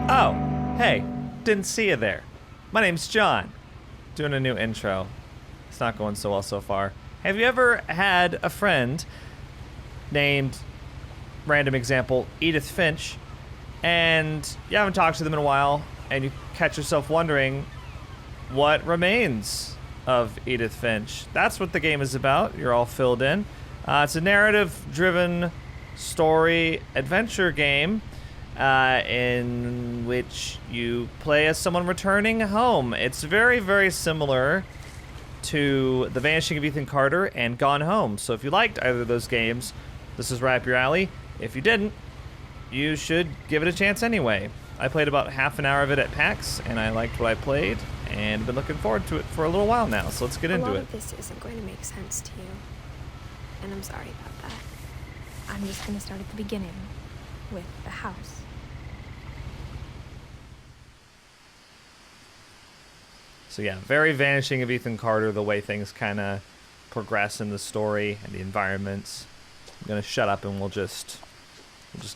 Oh, hey, didn't see you there. My name's John. Doing a new intro. It's not going so well so far. Have you ever had a friend named, random example, Edith Finch, and you haven't talked to them in a while, and you catch yourself wondering what remains of Edith Finch? That's what the game is about. You're all filled in. It's a narrative-driven story adventure game in which you play as someone returning home. It's very, very similar to The Vanishing of Ethan Carter and Gone Home. So if you liked either of those games, this is right up your alley. If you didn't, you should give it a chance anyway. I played about half an hour of it at PAX, and I liked what I played, and I've been looking forward to it for a little while now, so let's get into it. A lot of this isn't going to make sense to you, and I'm sorry about that. I'm just going to start at the beginning, with the house. So yeah, very Vanishing of Ethan Carter, the way things kind of progress in the story and the environments. I'm going to shut up and we'll just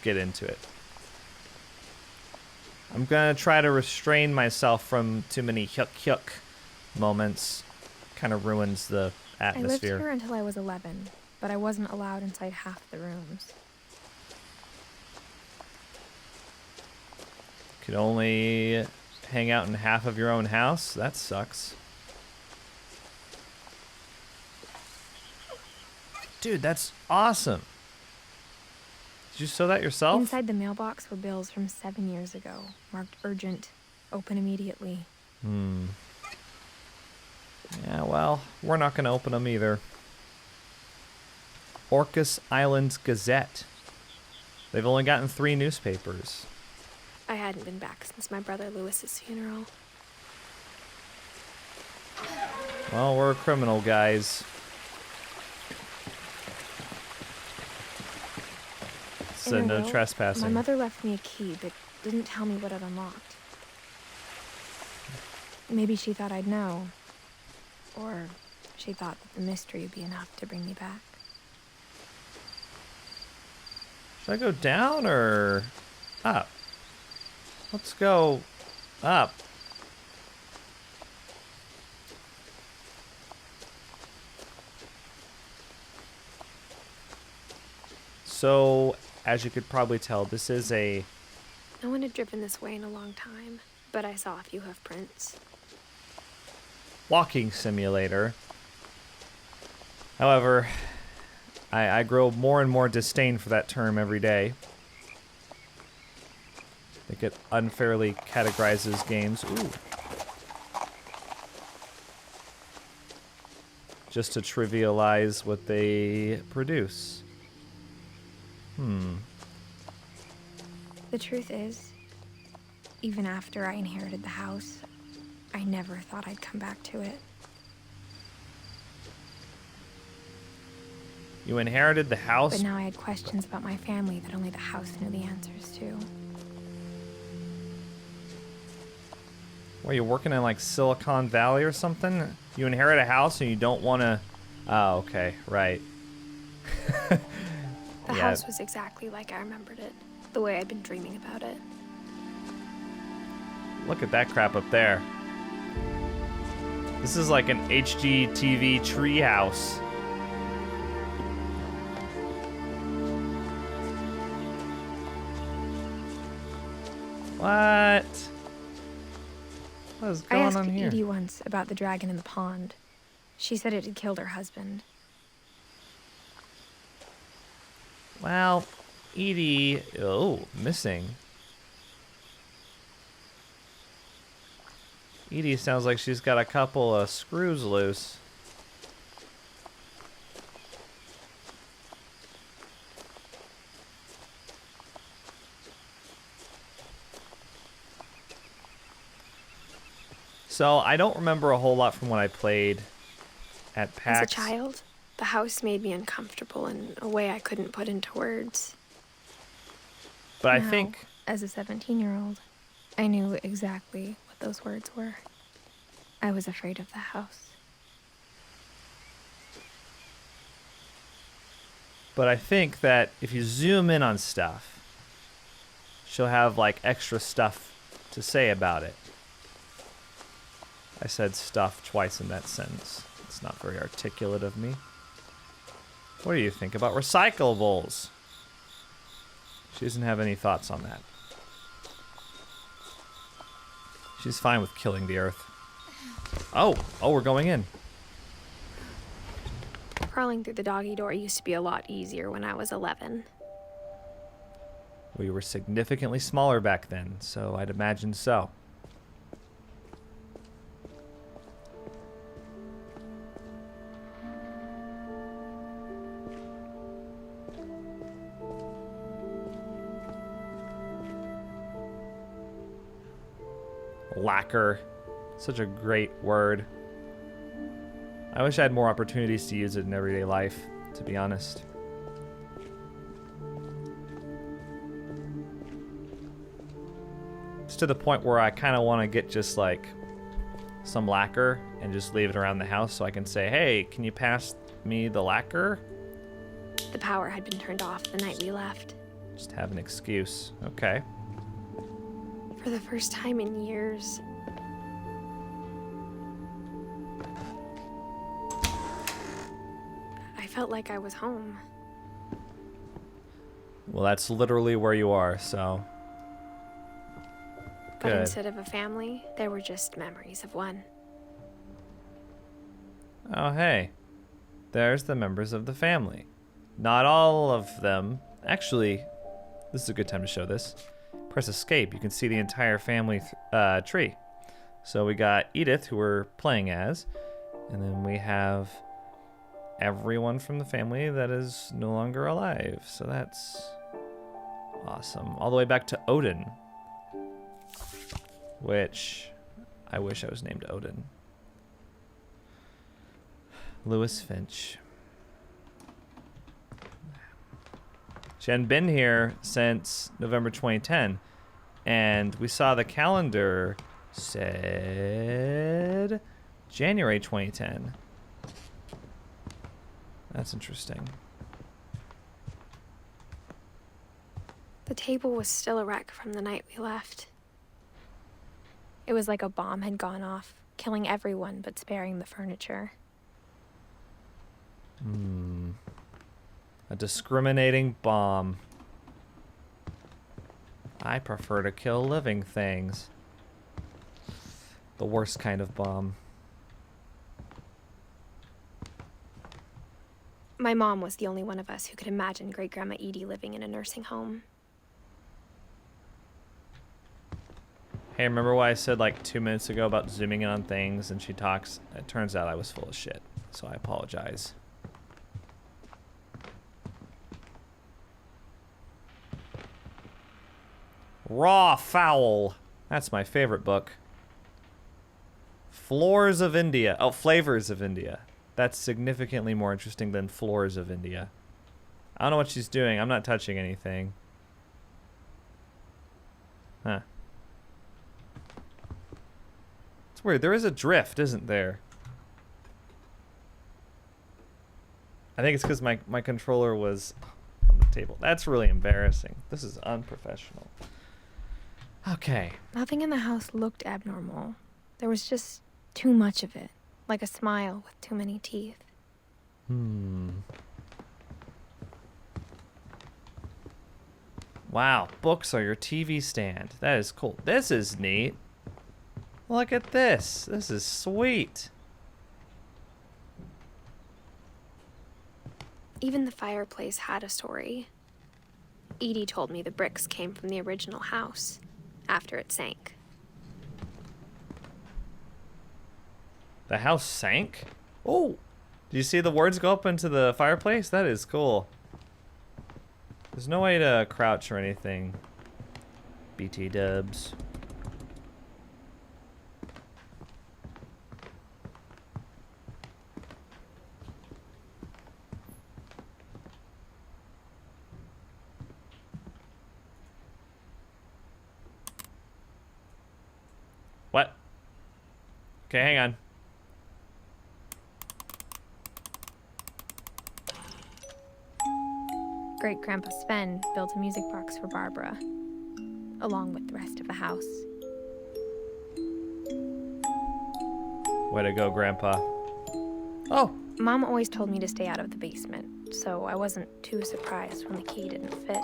get into it. I'm going to try to restrain myself from too many hyuk moments. Kind of ruins the atmosphere. I lived here until I was 11, but I wasn't allowed inside half the rooms. Could only hang out in half of your own house? That sucks. Dude, that's awesome. Did you sew that yourself? Inside the mailbox were bills from 7 years ago, marked urgent, open immediately. Yeah, well, we're not going to open them either. Orcas Islands Gazette. They've only gotten 3 newspapers. I hadn't been back since my brother Lewis's funeral. Well, we're criminal guys. Said no trespassing. My mother left me a key, but didn't tell me what it unlocked. Maybe she thought I'd know. Or she thought that the mystery would be enough to bring me back. Should I go down or up? Let's go up. So, as you could probably tell, this is a... No one had driven this way in a long time, but I saw a few hoof prints. Walking simulator. However, I grow more and more disdain for that term every day. I think it unfairly categorizes games. Ooh. Just to trivialize what they produce. The truth is, even after I inherited the house, I never thought I'd come back to it. You inherited the house? But now I had questions about my family that only the house knew the answers to. Were you working in like Silicon Valley or something? You inherit a house and you don't want to... Oh, okay, right. The house was exactly like I remembered it, the way I'd been dreaming about it. Look at that crap up there. This is like an HGTV treehouse. What? What is going on here? I asked Edie once about the dragon in the pond. She said it had killed her husband. Well, Edie... Oh, missing. Edie sounds like she's got a couple of screws loose. So, I don't remember a whole lot from what I played at PAX. As a child, the house made me uncomfortable in a way I couldn't put into words. But Now, I think... as a 17-year-old, I knew exactly what those words were. I was afraid of the house. But I think that if you zoom in on stuff, she'll have like extra stuff to say about it. I said stuff twice in that sentence. It's not very articulate of me. What do you think about recyclables? She doesn't have any thoughts on that. She's fine with killing the earth. Oh, we're going in. Crawling through the doggy door used to be a lot easier when I was 11. We were significantly smaller back then, so I'd imagine so. Lacquer. Such a great word. I wish I had more opportunities to use it in everyday life, to be honest. It's to the point where I kind of want to get just like some lacquer and just leave it around the house so I can say, hey, can you pass me the lacquer? The power had been turned off the night we left. Just have an excuse. Okay. For the first time in years, I felt like I was home. Well, that's literally where you are, so. But Good. instead of a family, there were just memories of one. Oh, hey. There's the members of the family. Not all of them. Actually, this is a good time to show this. Press escape. You can see the entire family tree. So we got Edith, who we're playing as. And then we have everyone from the family that is no longer alive. So that's awesome. All the way back to Odin. Which I wish I was named Odin. Lewis Finch. She hadn't been here since November 2010. And we saw the calendar said January 2010. That's interesting. The table was still a wreck from the night we left. It was like a bomb had gone off, killing everyone but sparing the furniture. A discriminating bomb. I prefer to kill living things. The worst kind of bomb. My mom was the only one of us who could imagine Great-Grandma Edie living in a nursing home. Hey, remember what I said like 2 minutes ago about zooming in on things and she talks? It turns out I was full of shit, so I apologize. Raw Fowl. That's my favorite book. Floors of India. Oh, Flavors of India. That's significantly more interesting than Floors of India. I don't know what she's doing. I'm not touching anything. Huh. It's weird. There is a drift, isn't there? I think it's because my controller was on the table. That's really embarrassing. This is unprofessional. Okay. Nothing in the house looked abnormal. There was just too much of it, like a smile with too many teeth. Wow, books are your TV stand. That is cool. This is neat. Look at this. This is sweet. Even the fireplace had a story. Edie told me the bricks came from the original house, after it sank. The house sank? Oh! Do you see the words go up into the fireplace? That is cool. There's no way to crouch or anything. BT dubs. What? Okay, hang on. Great-Grandpa Sven built a music box for Barbara, along with the rest of the house. Way to go, Grandpa. Oh! Mom always told me to stay out of the basement, so I wasn't too surprised when the key didn't fit.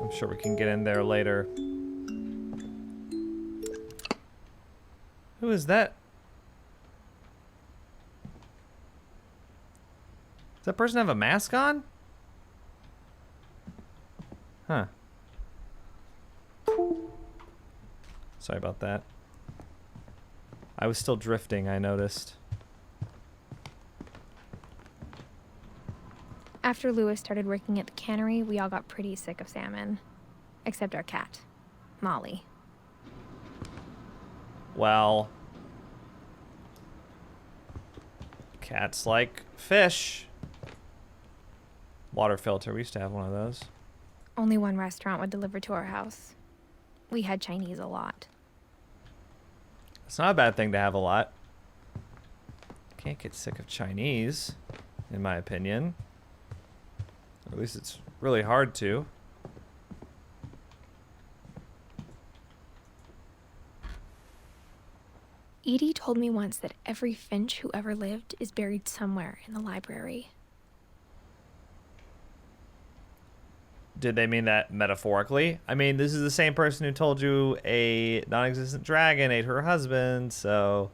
I'm sure we can get in there later. Who is that? Does that person have a mask on? Huh. Sorry about that. I was still drifting, I noticed. After Lewis started working at the cannery, we all got pretty sick of salmon. Except our cat, Molly. Well, cats like fish. Water filter, we used to have one of those. Only one restaurant would deliver to our house. We had Chinese a lot. It's not a bad thing to have a lot. Can't get sick of Chinese, in my opinion. Or at least it's really hard to. Edie told me once that every Finch who ever lived is buried somewhere in the library. Did they mean that metaphorically? I mean, this is the same person who told you a non-existent dragon ate her husband, so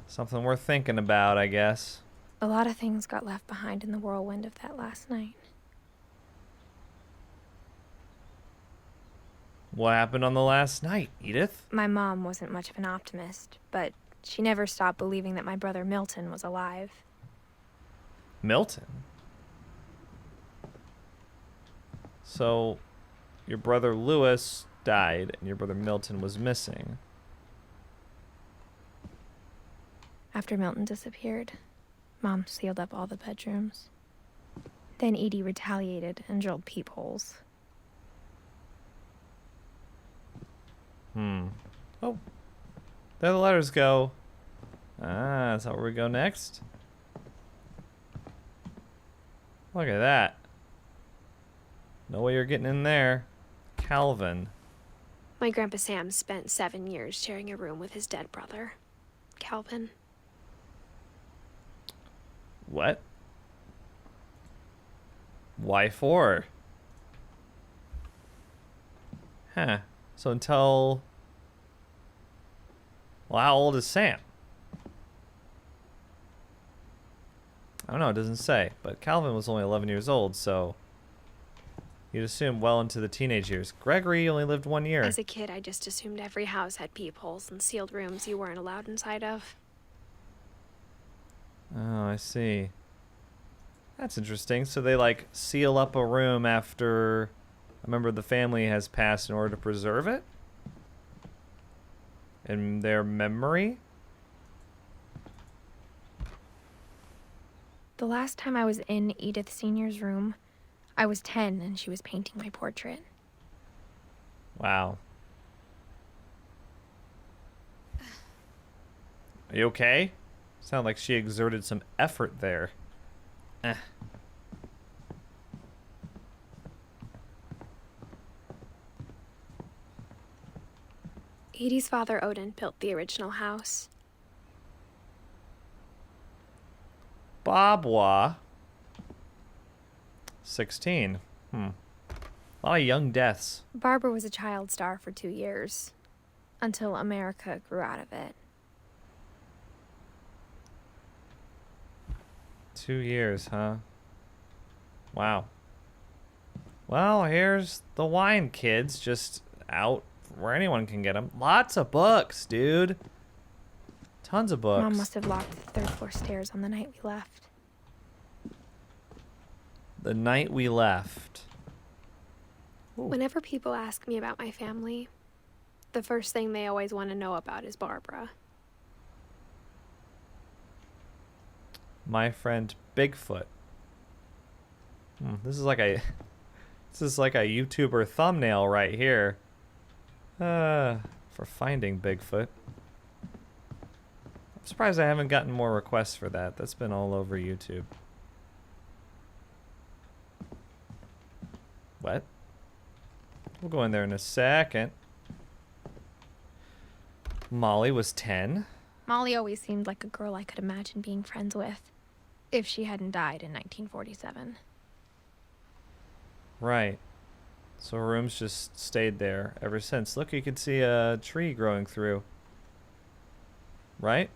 something worth thinking about, I guess. A lot of things got left behind in the whirlwind of that last night. What happened on the last night, Edith? My mom wasn't much of an optimist, but she never stopped believing that my brother Milton was alive. Milton? So, your brother Lewis died and your brother Milton was missing. After Milton disappeared, Mom sealed up all the bedrooms. Then Edie retaliated and drilled peepholes. Oh, there the letters go. Ah, is that where we go next? Look at that. No way you're getting in there. Calvin. My Grandpa Sam spent 7 years sharing a room with his dead brother, Calvin. What? Why for? Huh. So until... Well, how old is Sam? I don't know, it doesn't say. But Calvin was only 11 years old, so... You'd assume well into the teenage years. Gregory only lived 1 year. As a kid, I just assumed every house had peepholes and sealed rooms you weren't allowed inside of. Oh, I see. That's interesting. So they, like, seal up a room after a member of the family has passed in order to preserve it? In their memory? The last time I was in Edith Sr.'s room, I was 10 and she was painting my portrait. Wow. Are you okay? Sound like she exerted some effort there. Edie's father, Odin, built the original house. Bobwa. 16. A lot of young deaths. Barbara was a child star for 2 years, until America grew out of it. 2 years, huh? Wow. Well, here's the wine, kids. Just out where anyone can get them. Lots of books, dude. Tons of books. Mom must have locked the third floor stairs on the night we left. The night we left. Ooh. Whenever people ask me about my family, the first thing they always want to know about is Barbara. My friend Bigfoot. This is like a YouTuber thumbnail right here. For finding Bigfoot. I'm surprised I haven't gotten more requests for that. That's been all over YouTube. What? We'll go in there in a second. Molly was 10. Molly always seemed like a girl I could imagine being friends with, if she hadn't died in 1947. Right. So her room's just stayed there ever since. Look, you can see a tree growing through. Right?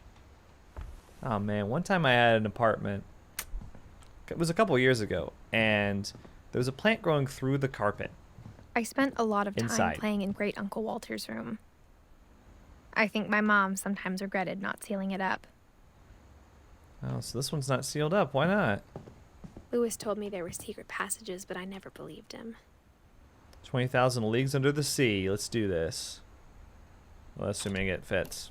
Oh man, one time I had an apartment. It was a couple years ago, and there was a plant growing through the carpet. I spent a lot of time Inside. playing in Great Uncle Walter's room. I think my mom sometimes regretted not sealing it up. Oh, so this one's not sealed up. Why not? Lewis told me there were secret passages, but I never believed him. 20,000 Leagues Under the Sea. Let's do this. Well, assuming it fits.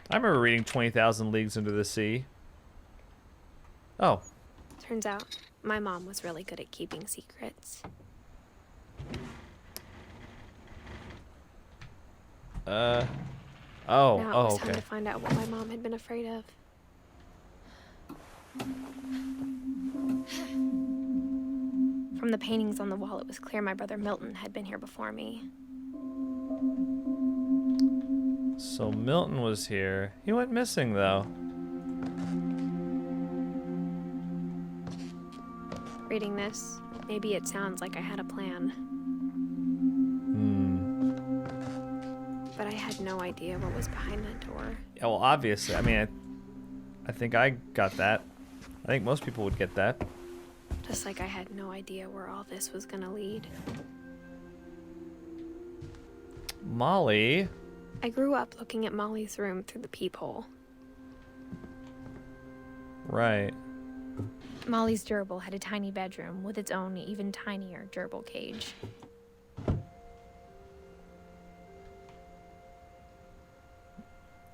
I remember reading 20,000 Leagues Under the Sea. Oh. Turns out, my mom was really good at keeping secrets. Oh, Now it oh, was time okay. to find out what my mom had been afraid of. From the paintings on the wall, it was clear my brother Milton had been here before me. So Milton was here. He went missing, though. Reading this, maybe it sounds like I had a plan. But I had no idea what was behind that door. Yeah, well, obviously. I mean, I think I got that. I think most people would get that. Just like I had no idea where all this was gonna lead. Molly. I grew up looking at Molly's room through the peephole. Right. Molly's gerbil had a tiny bedroom with its own even tinier gerbil cage.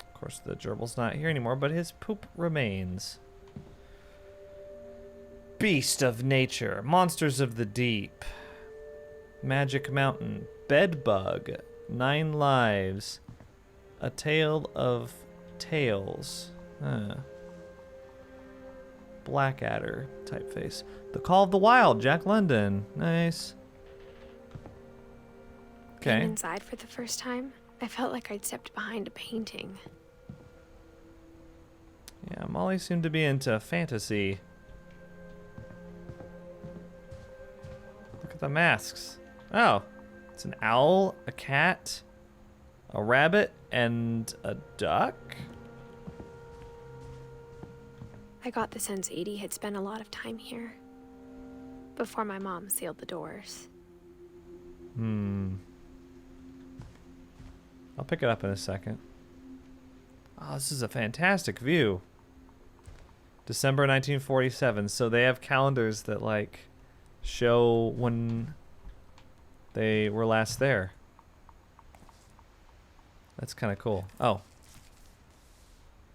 Of course, the gerbil's not here anymore, but his poop remains. Beast of nature, monsters of the deep, magic mountain, bedbug, 9 lives, a tale of tales, Blackadder typeface, the call of the wild, Jack London, nice. Being Okay. inside for the first time, I felt like I'd stepped behind a painting. Yeah, Molly seemed to be into fantasy. Look at the masks. Oh, it's an owl, a cat, a rabbit, and a duck? I got the sense Edie had spent a lot of time here. Before my mom sealed the doors. I'll pick it up in a second. Oh, this is a fantastic view. December 1947. So they have calendars that, like, show when they were last there. That's kind of cool. Oh.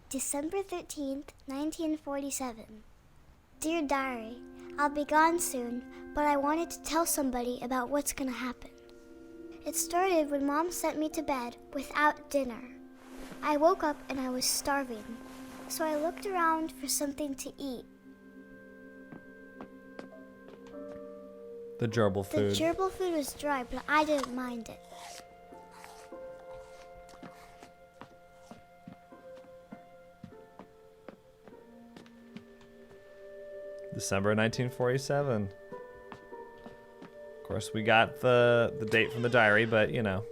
December 13th, 1947. Dear Diary, I'll be gone soon, but I wanted to tell somebody about what's gonna happen. It started when Mom sent me to bed without dinner. I woke up and I was starving, so I looked around for something to eat. The gerbil food. The gerbil food was dry, but I didn't mind it. December 1947. Of course, we got the date from the diary, but you know.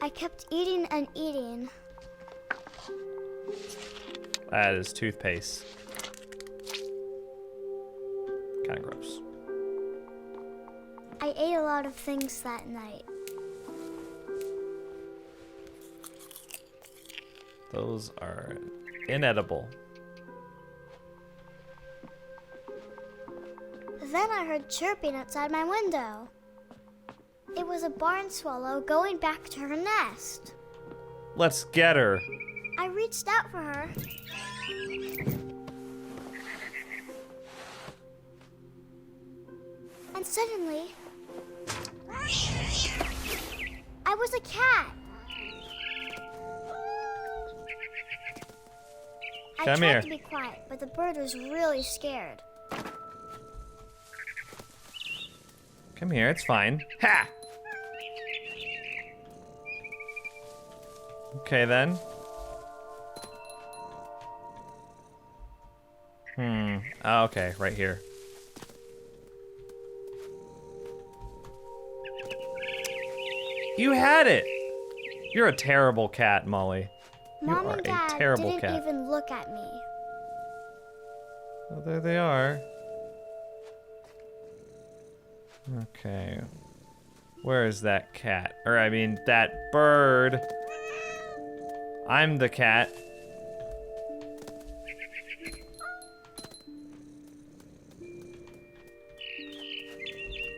I kept eating and eating. That is toothpaste. Kind of gross. I ate a lot of things that night. Those are inedible. Then I heard chirping outside my window. It was a barn swallow going back to her nest. Let's get her. I reached out for her. And suddenly, I was a cat. I Come tried here. to be quiet, but the bird was really scared. Come here, it's fine. Ha! Okay, then. Oh, okay, right here. You had it! You're a terrible cat, Molly. Mom you are and Dad a terrible didn't cat. even look at me. Well, there they are. Okay. Where is that cat? Or, I mean, that bird. I'm the cat.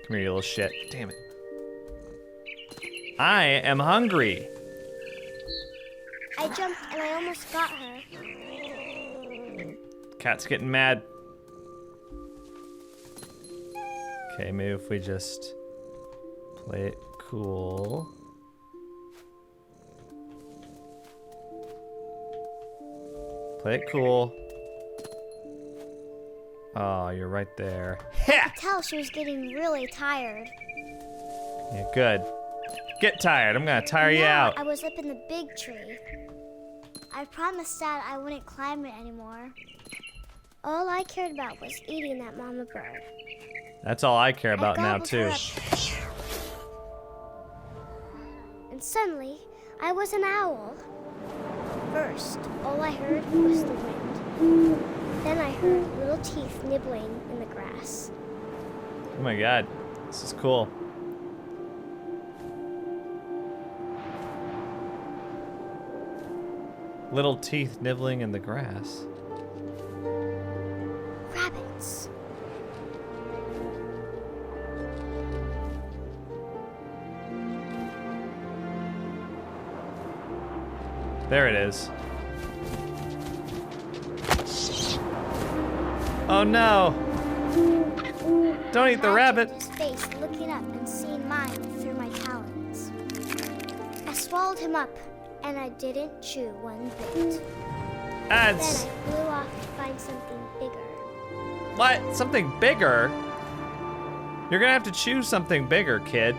Come here, you little shit. Damn it. I am hungry. I jumped and I almost got her. Cat's getting mad. Okay, maybe if we just play it cool. Play it cool. Oh, you're right there. I could tell she was getting really tired. Yeah, good. Get tired. I'm gonna tire you Now out. I was up in the big tree. I promised Dad I wouldn't climb it anymore. All I cared about was eating that mama bird. That's all I care about now, gobbled her too. up. And suddenly, I was an owl. First, all I heard was the wind. Then I heard little teeth nibbling in the grass. Oh my god. This is cool. Little teeth nibbling in the grass. Rabbits. There it is. Oh no! Don't eat the rabbit! His face looking up and seeing mine through my talons. I swallowed him up, and I didn't chew one bit. That's Then I flew off to find something bigger. what? Something bigger? You're gonna have to choose something bigger, kid.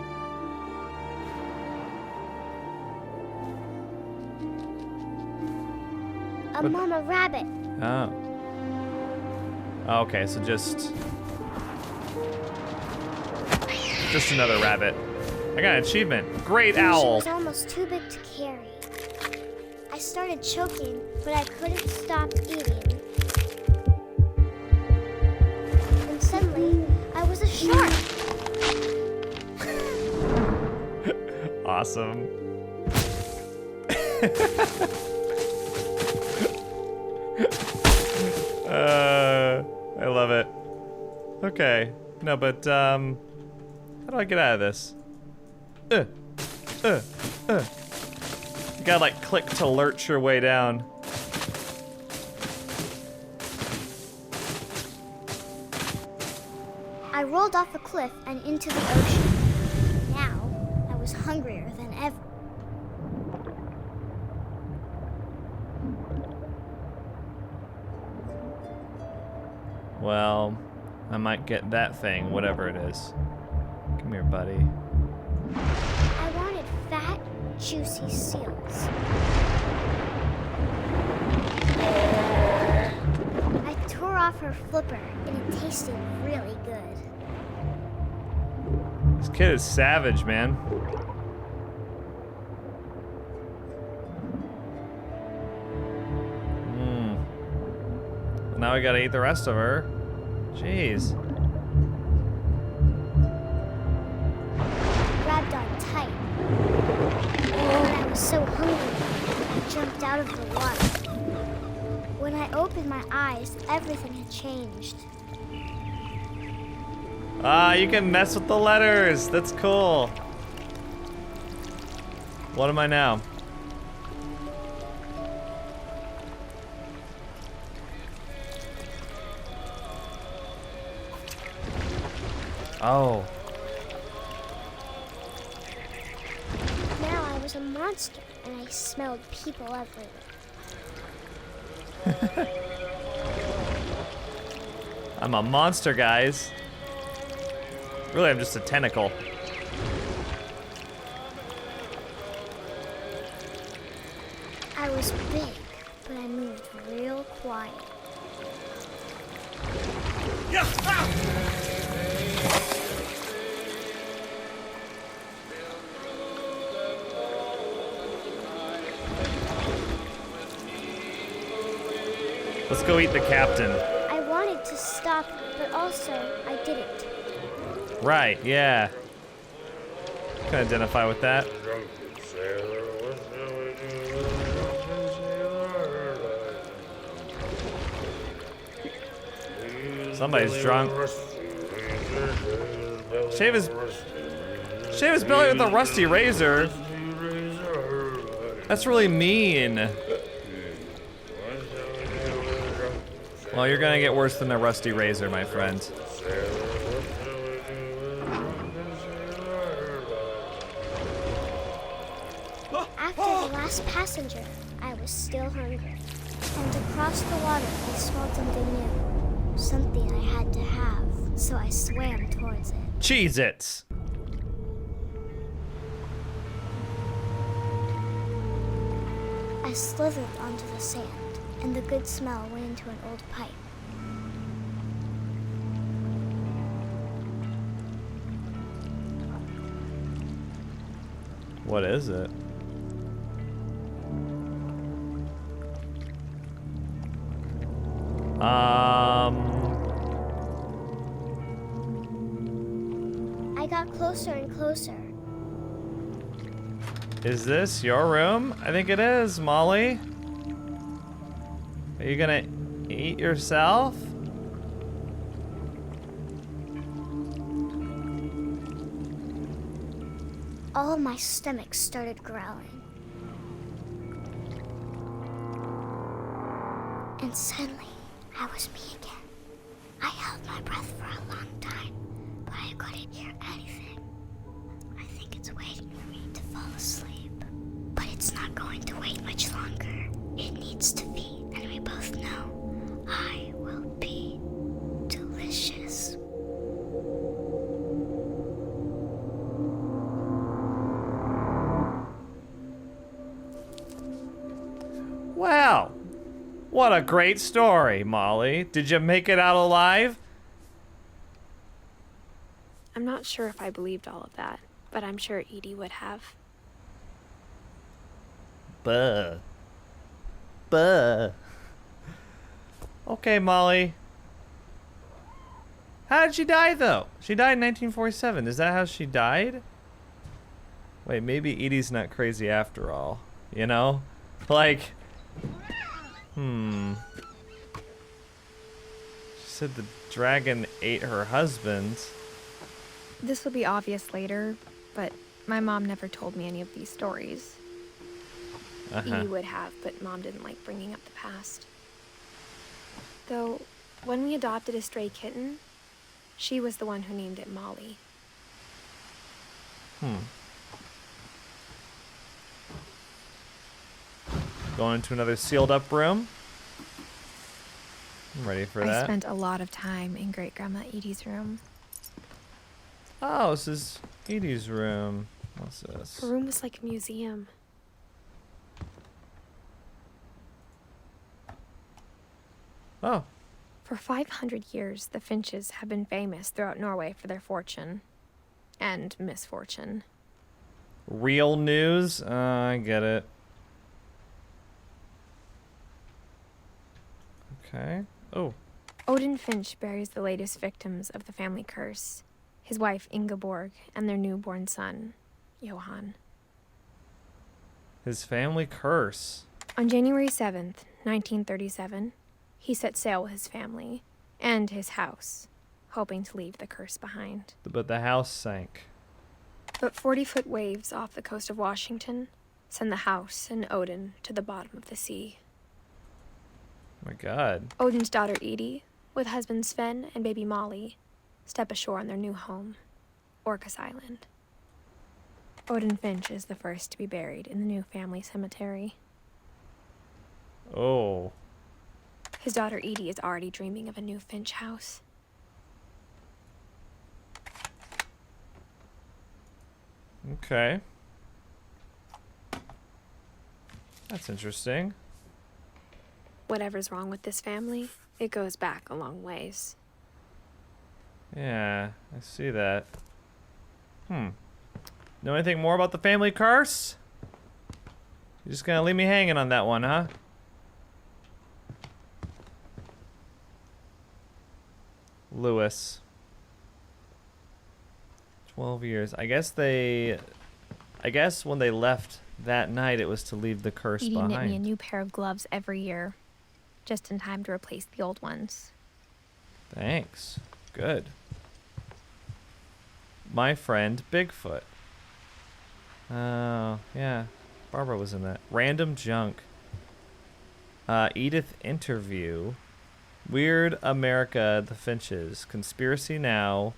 A mama rabbit. Oh. Okay, so just another rabbit. I got an achievement. Great She owl. was almost too big to carry. I started choking, but I couldn't stop eating. And suddenly, I was a shark. Awesome. I love it. Okay. No, but how do I get out of this? You gotta like click to lurch your way down. I rolled off a cliff and into the ocean. Now, I was hungrier than ever. Well, I might get that thing, whatever it is. Come here, buddy. I wanted fat, juicy seals. I tore off her flipper, and it tasted really good. This kid is savage, man. Now we gotta eat the rest of her. Jeez. Grabbed on tight. And I was so hungry, I jumped out of the water. When I opened my eyes, everything had changed. Ah, you can mess with the letters. That's cool. What am I now? Oh. Now I was a monster, and I smelled people everywhere. I'm a monster, guys. Really, I'm just a tentacle. flying. Let's go eat the captain. I wanted to stop, but also I didn't. Right, yeah. Can identify with that. Somebody's drunk. Shave his belly with a rusty razor. That's really mean. Well, you're gonna get worse than a rusty razor, my friend. After the last passenger, I was still hungry. And across the water, I smelled something new. Something I had to have, so I swam towards it. Cheez-Its. I slithered onto the sand, and the good smell went into an old pipe. What is it? I got closer and closer. Is this your room? I think it is, Molly. Are you gonna eat yourself? All of my stomach started growling. And suddenly, I was me again. I held my breath for a long time, but I couldn't hear anything. I think it's waiting for me to fall asleep. But it's not going to wait much longer. It needs to feed, and we both know I will be delicious. Wow. What a great story, Molly. Did you make it out alive? I'm not sure if I believed all of that, but I'm sure Edie would have. Buh. Buh. Okay, Molly. How did she die, though? She died in 1947. Is that how she died? Wait, maybe Edie's not crazy after all. You know? Like... She said the dragon ate her husband. This will be obvious later, but my mom never told me any of these stories. Edie would have, but Mom didn't like bringing up the past. Though, when we adopted a stray kitten, she was the one who named it Molly. Going into another sealed up room. I'm ready for that. I spent a lot of time in Great Grandma Edie's room. Oh, this is Edie's room. What's this? Her room was like a museum. Oh. For 500 years, the Finches have been famous throughout Norway for their fortune. And misfortune. Real news? I get it. Okay. Oh. Odin Finch buries the latest victims of the family curse. His wife, Ingeborg, and their newborn son, Johan. His family curse. On January 7th, 1937, he set sail with his family and his house, hoping to leave the curse behind. But the house sank. But 40-foot waves off the coast of Washington send the house and Odin to the bottom of the sea. Oh my God. Odin's daughter Edie, with husband Sven and baby Molly, step ashore on their new home, Orcas Island. Odin Finch is the first to be buried in the new family cemetery. Oh. His daughter Edie is already dreaming of a new Finch house. Okay. That's interesting. Whatever's wrong with this family, it goes back a long ways. Yeah, I see that. Know anything more about the family curse? You're just gonna leave me hanging on that one, huh? Lewis. 12 years. I guess when they left that night, it was to leave the curse Edie behind. knit me a new pair of gloves every year, just in time to replace the old ones. Thanks. Good. My friend Bigfoot. Oh, yeah. Barbara was in that. Random junk. Edith interview. Weird America, the Finches. Conspiracy Now.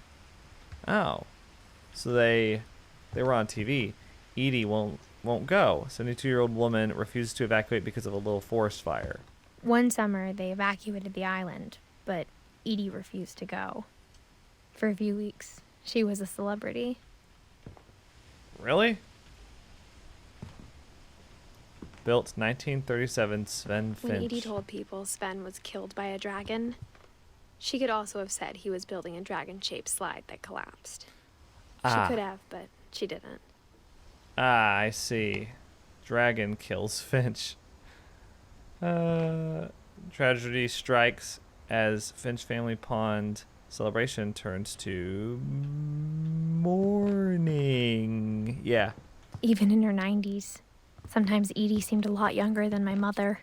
Oh. So they were on TV. Edie won't go. 72-year-old woman refuses to evacuate because of a little forest fire. One summer, they evacuated the island, but Edie refused to go. For a few weeks, she was a celebrity. Really? Built 1937, Sven Finch. When Edie told people Sven was killed by a dragon, she could also have said he was building a dragon-shaped slide that collapsed. She could have, but she didn't. Ah, I see. Dragon kills Finch. Tragedy strikes as Finch family pond celebration turns to mourning. Yeah. Even in her 90s. Sometimes Edie seemed a lot younger than my mother.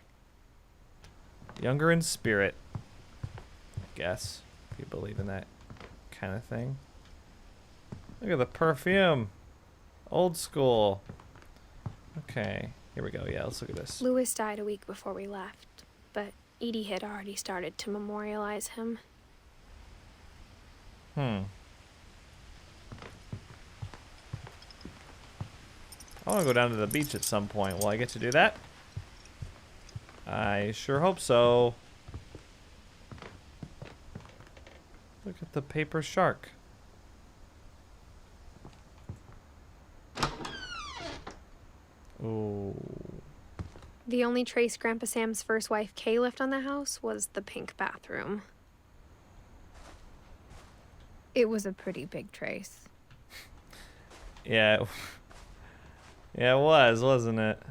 Younger in spirit. I guess. If you believe in that kind of thing. Look at the perfume. Old school. Okay. Here we go. Yeah, let's look at this. Lewis died a week before we left, but Edie had already started to memorialize him. I want to go down to the beach at some point. Will I get to do that? I sure hope so. Look at the paper shark. Ooh. The only trace Grandpa Sam's first wife, Kay, left on the house was the pink bathroom. It was a pretty big trace. Yeah. Yeah, it was, wasn't it?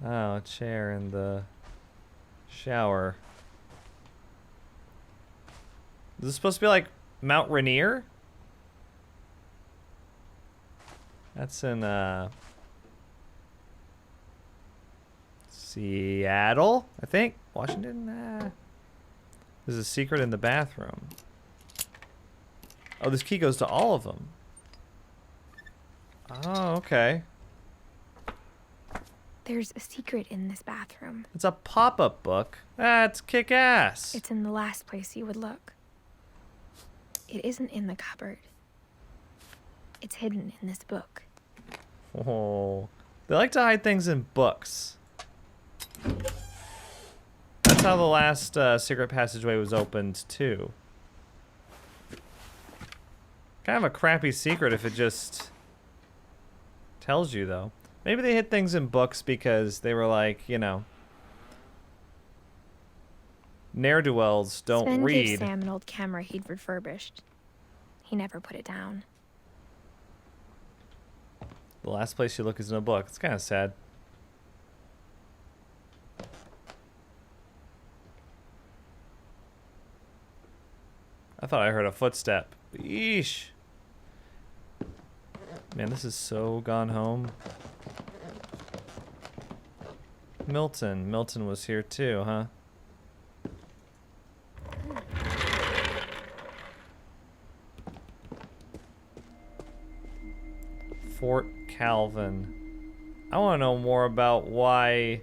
Oh, a chair in the shower. Is this supposed to be like Mount Rainier? That's in Seattle, I think. Washington? There's a secret in the bathroom. Oh, this key goes to all of them. Oh, okay. There's a secret in this bathroom. It's a pop-up book. That's kick-ass. It's in the last place you would look. It isn't in the cupboard. It's hidden in this book. Oh, they like to hide things in books. That's how the last secret passageway was opened, too. Kind of a crappy secret if it just tells you, though. Maybe they hid things in books because they were like, you know, ne'er-do-wells don't Sven read. gave Sam an old camera he'd refurbished. He never put it down. The last place you look is in a book. It's kind of sad. I thought I heard a footstep. Yeesh. Man, this is so gone home. Milton. Milton was here too, huh? Fort Calvin. I want to know more about why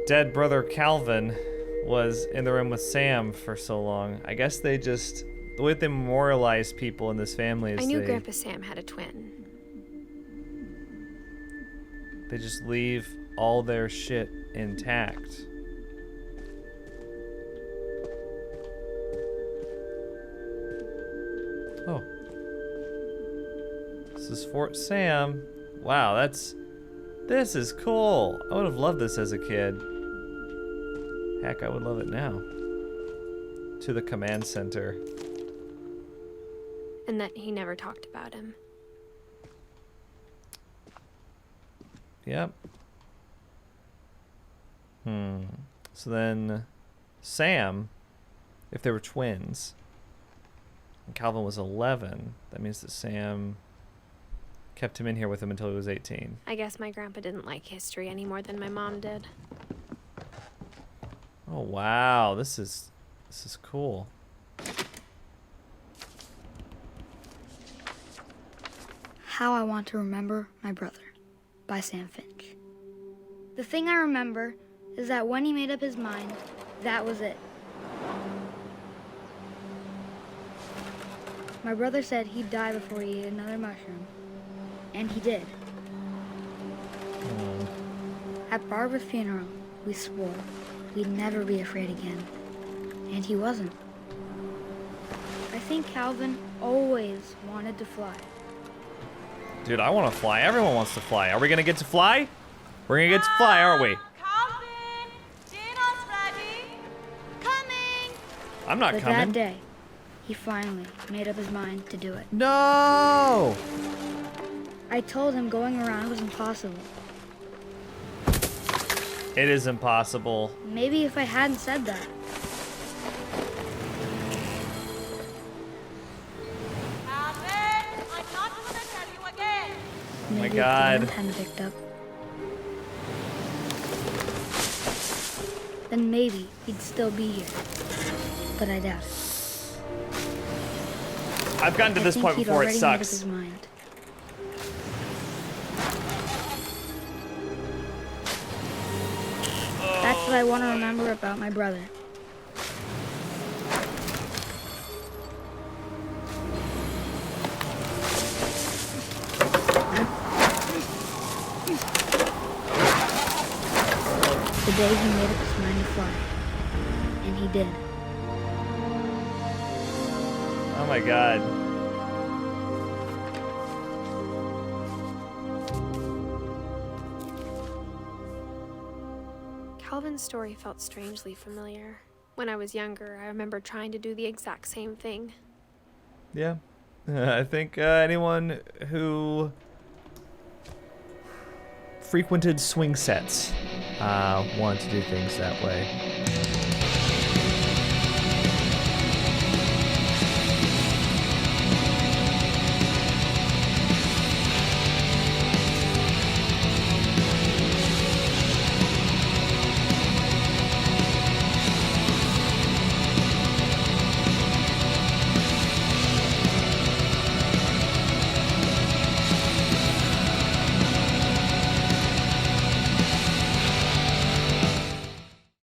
dead brother Calvin was in the room with Sam for so long. I guess they just, the way they memorialize people in this family is I knew Grandpa Sam had a twin. they just leave all their shit intact. Oh. This is Fort Sam. Wow, that's This is cool. I would have loved this as a kid. Heck, I would love it now. To the command center. And that he never talked about him. Yep. So then Sam, if they were twins, and Calvin was 11, that means that Sam kept him in here with him until he was 18. I guess my grandpa didn't like history any more than my mom did. Oh wow, this is cool. How I Want to Remember My Brother by Sam Finch. The thing I remember is that when he made up his mind, that was it. My brother said he'd die before he ate another mushroom. And he did. At Barbara's funeral, we swore we'd never be afraid again. And he wasn't. I think Calvin always wanted to fly. Dude, I want to fly. Everyone wants to fly. Are we going to get to fly? We're going to get to fly, aren't we? Calvin, dinner's ready. Coming. I'm not But coming. that day, he finally made up his mind to do it. No! I told him going around was impossible. It is impossible. Maybe if I hadn't said that. Calvin, I'm not going to tell you again. my Maybe God. if the hadn't picked up. Then maybe he'd still be here. But I doubt it. I've gotten to I this think point he'd before it already made up sucks. his mind. That's what I want to remember about my brother. The day he made up his mind to fly. And he did. Oh my God. Calvin's story felt strangely familiar. When I was younger, I remember trying to do the exact same thing. Yeah. I think anyone who frequented swing sets wanted to do things that way.